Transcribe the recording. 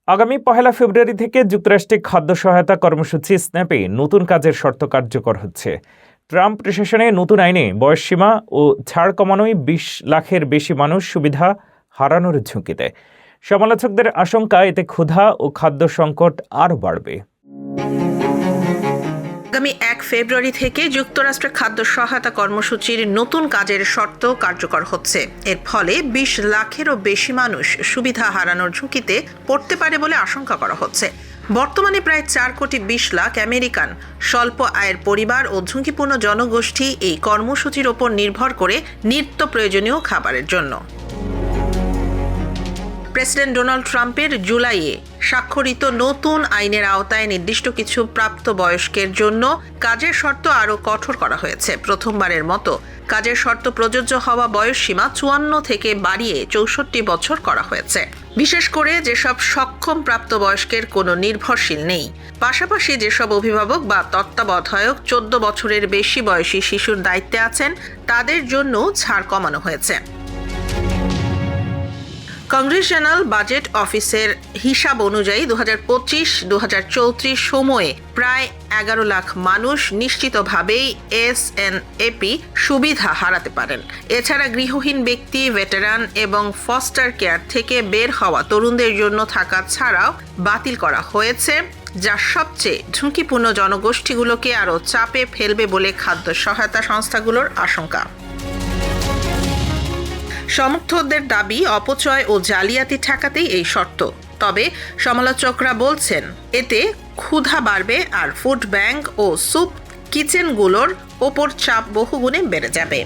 আগামী ১ ফেব্রুয়ারি থেকে যুক্তরাষ্ট্রে খাদ্য সহায়তা কর্মসূচি স্ন্যাপে নতুন কাজের শর্ত কার্যকর হচ্ছে। ট্রাম্প প্রশাসনে নতুন আইনে বয়সসীমা ও ছাড় কমানোয় ২০ লাখের বেশি মানুষ সুবিধা হারানোর ঝুঁকিতে। সমালোচকদের আশঙ্কা এতে ক্ষুধা ও খাদ্য সংকট আরও বাড়বে। আগামী ১ ফেব্রুয়ারি থেকে যুক্তরাষ্ট্রে খাদ্য সহায়তা কর্মসূচির নতুন কাজের শর্ত কার্যকর হচ্ছে। এর ফলে ২০ লাখেরও বেশি মানুষ সুবিধা হারানোর ঝুঁকিতে পড়তে পারে বলে আশঙ্কা করা হচ্ছে। বর্তমানে প্রায় ৪ কোটি ২০ লাখ আমেরিকান স্বল্প আয়ের পরিবার ও ঝুঁকিপূর্ণ জনগোষ্ঠী এই কর্মসূচির ওপর নির্ভর করে নিত্য প্রয়োজনীয় খাবারের জন্য। প্রেসিডেন্ট ডোনাল্ড ট্রাম্পের জুলাইয়ে স্বাক্ষরিত নতুন আইনের আওতায় নির্দিষ্ট কিছু প্রাপ্তবয়স্কের জন্য কাজের শর্ত আরও কঠোর করা হয়েছে। প্রথমবারের মতো কাজের শর্ত প্রযোজ্য হওয়া বয়সসীমা ৫৪ থেকে বাড়িয়ে ৬৪ বছর করা হয়েছে। বিশেষ করে যেসব সক্ষম প্রাপ্তবয়স্কের কোনো নির্ভরশীল নেই। পাশাপাশি যেসব অভিভাবক বা তত্ত্বাবধায়ক ১৪ বছরের বেশি বয়সী শিশুর দায়িত্বে আছেন তাদের জন্য ছাড় কমানো হয়েছে। কংগ্রেশনাল বাজেট অফিসের হিসাব অনুযায়ী ২০২৫-২০৩৪ সময়ে প্রায় ১১ লাখ মানুষ নিশ্চিতভাবেই এসএনএপি সুবিধা হারাতে পারেন। এছাড়া গৃহহীন ব্যক্তি, ভেটেরান এবং ফস্টার কেয়ার থেকে বের হওয়া তরুণদের জন্য থাকা ছাড়াও বাতিল করা হয়েছে, যা সবচেয়ে ঝুঁকিপূর্ণ জনগোষ্ঠীগুলোকে আরও চাপে ফেলবে বলে খাদ্য সহায়তা সংস্থাগুলোর আশঙ্কা। সমর্থকদের দাবি, অপচয় ও জালিয়াতি ঠেকাতেই এই শর্ত। তবে সমালোচকরা বলছেন এতে ক্ষুধা বাড়বে আর ফুড ব্যাংক ও স্যুপ কিচেনগুলোর ওপর চাপ বহুগুণে বেড়ে যাবে।